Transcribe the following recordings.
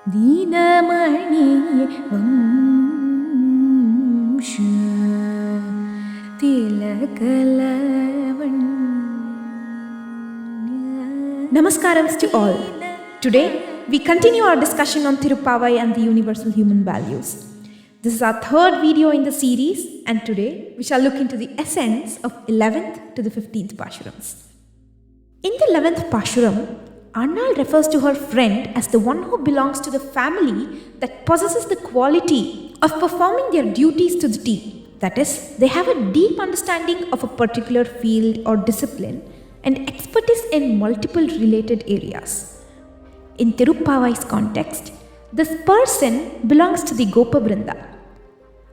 Dinamani Vamsha Tilakalavanya. Namaskaram to all. Today we continue our discussion on Thiruppavai and the universal human values. This is our third video in the series, and today we shall look into the essence of 11th to the 15th Pasurams. In the 11th Pasuram, Andal refers to her friend as the one who belongs to the family that possesses the quality of performing their duties to the T. That is, they have a deep understanding of a particular field or discipline and expertise in multiple related areas. In Tiruppavai's context, this person belongs to the Gopa Vrinda.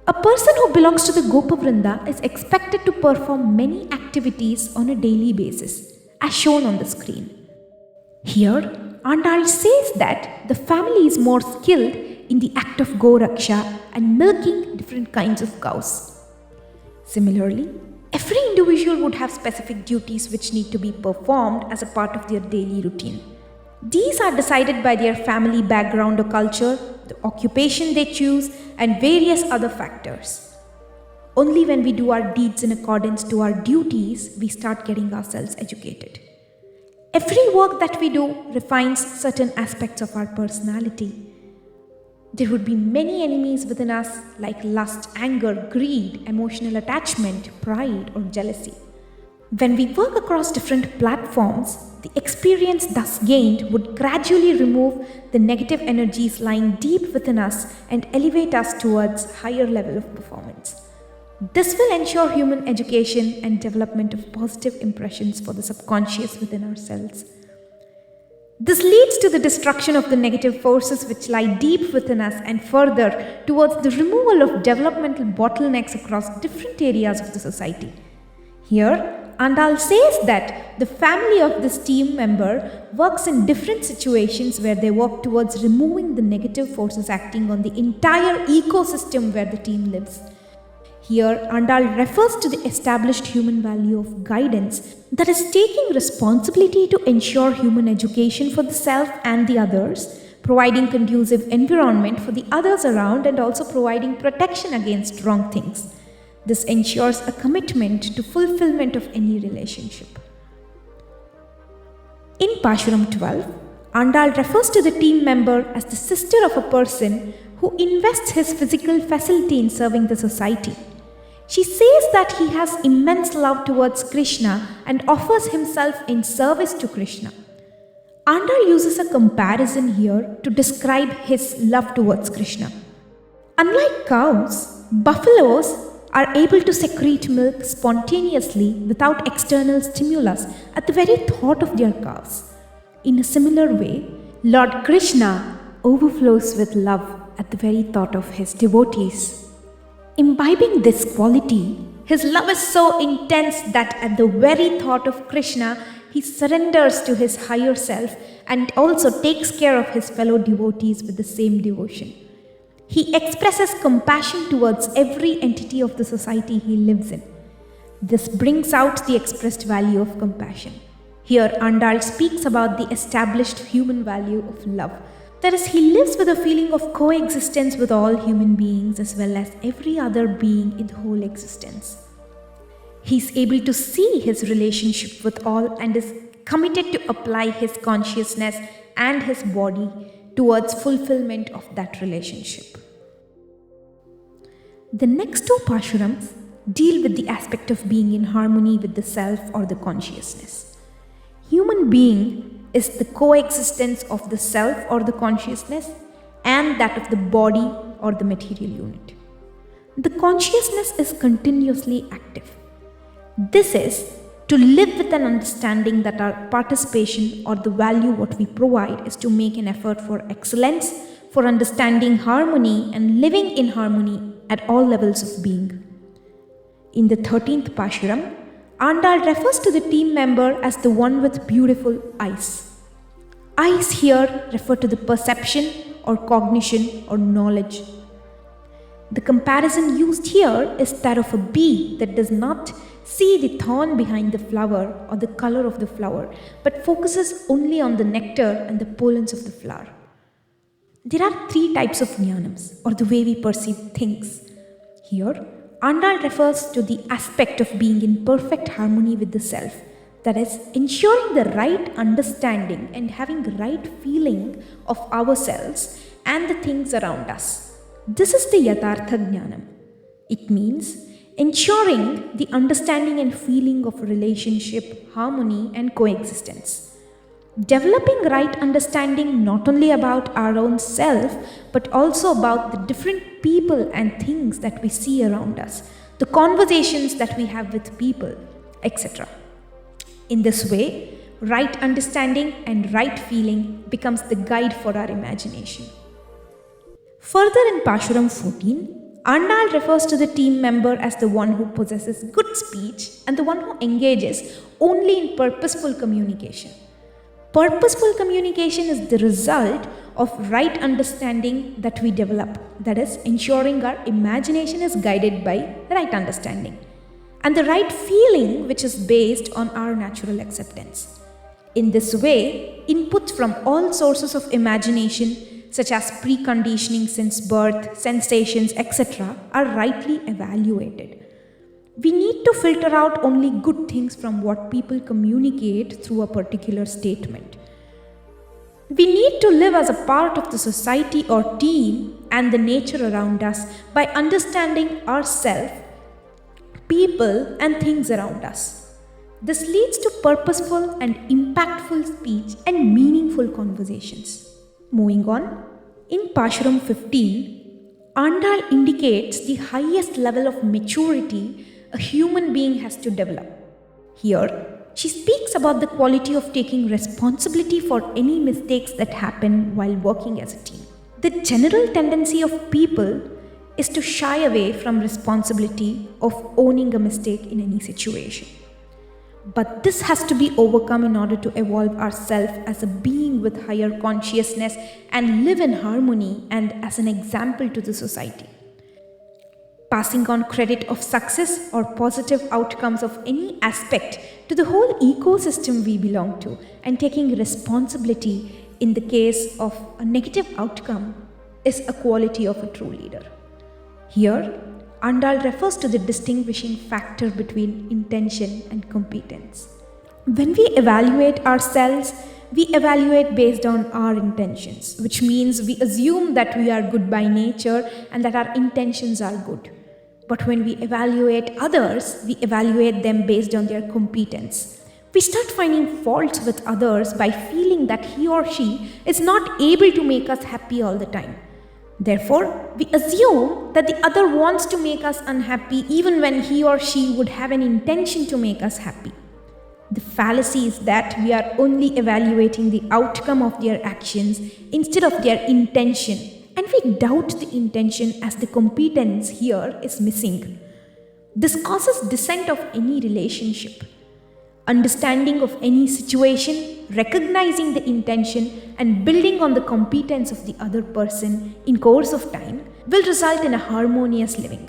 A person who belongs to the Gopa Vrinda is expected to perform many activities on a daily basis, as shown on the screen. Here, Andal says that the family is more skilled in the act of Goraksha and milking different kinds of cows. Similarly, every individual would have specific duties which need to be performed as a part of their daily routine. These are decided by their family background or culture, the occupation they choose, and various other factors. Only when we do our deeds in accordance to our duties, we start getting ourselves educated. Every work that we do refines certain aspects of our personality. There would be many enemies within us like lust, anger, greed, emotional attachment, pride, or jealousy. When we work across different platforms, the experience thus gained would gradually remove the negative energies lying deep within us and elevate us towards higher level of performance. This will ensure human education and development of positive impressions for the subconscious within ourselves. This leads to the destruction of the negative forces which lie deep within us and further towards the removal of developmental bottlenecks across different areas of the society. Here, Andal says that the family of this team member works in different situations where they work towards removing the negative forces acting on the entire ecosystem where the team lives. Here, Andal refers to the established human value of guidance, that is, taking responsibility to ensure human education for the self and the others, providing conducive environment for the others around, and also providing protection against wrong things. This ensures a commitment to fulfillment of any relationship. In Pasuram 12, Andal refers to the team member as the sister of a person who invests his physical facility in serving the society. She says that he has immense love towards Krishna and offers himself in service to Krishna. Andal uses a comparison here to describe his love towards Krishna. Unlike cows, buffaloes are able to secrete milk spontaneously without external stimulus at the very thought of their calves. In a similar way, Lord Krishna overflows with love at the very thought of his devotees. Imbibing this quality, his love is so intense that at the very thought of Krishna, he surrenders to his higher self and also takes care of his fellow devotees with the same devotion. He expresses compassion towards every entity of the society he lives in. This brings out the expressed value of compassion. Here, Andal speaks about the established human value of love. That is, he lives with a feeling of coexistence with all human beings as well as every other being in the whole existence. He is able to see his relationship with all and is committed to apply his consciousness and his body towards fulfillment of that relationship. The next two Pasurams deal with the aspect of being in harmony with the self or the consciousness. Human being is the coexistence of the self or the consciousness and that of the body or the material unit. The consciousness is continuously active. This is to live with an understanding that our participation or the value what we provide is to make an effort for excellence, for understanding harmony and living in harmony at all levels of being. In the 13th Pasuram, Andal refers to the team member as the one with beautiful eyes. Eyes here refer to the perception or cognition or knowledge. The comparison used here is that of a bee that does not see the thorn behind the flower or the color of the flower, but focuses only on the nectar and the pollens of the flower. There are three types of jnanams, or the way we perceive things. Here, Andal refers to the aspect of being in perfect harmony with the self, that is, ensuring the right understanding and having the right feeling of ourselves and the things around us. This is the Yathartha Jnanam. It means ensuring the understanding and feeling of relationship, harmony, and coexistence. Developing right understanding not only about our own self, but also about the different people and things that we see around us, the conversations that we have with people, etc. In this way, right understanding and right feeling becomes the guide for our imagination. Further in PASURAM 14, Aandal refers to the team member as the one who possesses good speech and the one who engages only in purposeful communication. Purposeful communication is the result of right understanding that we develop, that is, ensuring our imagination is guided by right understanding, and the right feeling which is based on our natural acceptance. In this way, inputs from all sources of imagination, such as preconditioning since birth, sensations, etc., are rightly evaluated. We need to filter out only good things from what people communicate through a particular statement. We need to live as a part of the society or team and the nature around us by understanding ourselves, people, and things around us. This leads to purposeful and impactful speech and meaningful conversations. Moving on, in PASURAM 15, Andal indicates the highest level of maturity a human being has to develop. Here, she speaks about the quality of taking responsibility for any mistakes that happen while working as a team. The general tendency of people is to shy away from responsibility of owning a mistake in any situation. But this has to be overcome in order to evolve ourselves as a being with higher consciousness and live in harmony and as an example to the society. Passing on credit of success or positive outcomes of any aspect to the whole ecosystem we belong to, and taking responsibility in the case of a negative outcome is a quality of a true leader. Here, Andal refers to the distinguishing factor between intention and competence. When we evaluate ourselves, we evaluate based on our intentions, which means we assume that we are good by nature and that our intentions are good. But when we evaluate others, we evaluate them based on their competence. We start finding faults with others by feeling that he or she is not able to make us happy all the time. Therefore, we assume that the other wants to make us unhappy even when he or she would have an intention to make us happy. The fallacy is that we are only evaluating the outcome of their actions instead of their intention. And we doubt the intention as the competence here is missing. This causes dissent of any relationship. Understanding of any situation, recognizing the intention, and building on the competence of the other person in course of time will result in a harmonious living.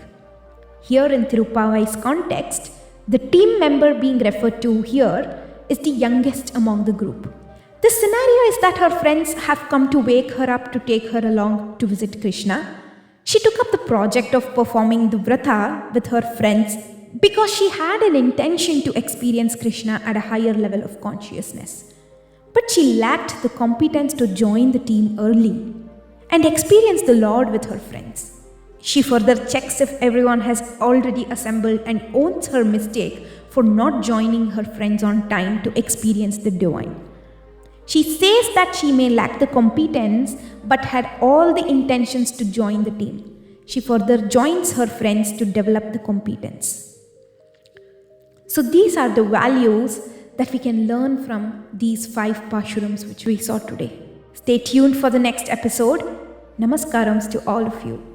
Here in Tiruppavai's context, the team member being referred to here is the youngest among the group. The scenario is that her friends have come to wake her up to take her along to visit Krishna. She took up the project of performing the vrata with her friends because she had an intention to experience Krishna at a higher level of consciousness. But she lacked the competence to join the team early and experience the Lord with her friends. She further checks if everyone has already assembled and owns her mistake for not joining her friends on time to experience the divine. She says that she may lack the competence but had all the intentions to join the team. She further joins her friends to develop the competence. So these are the values that we can learn from these 5 Pasurams which we saw today. Stay tuned for the next episode. Namaskarams to all of you.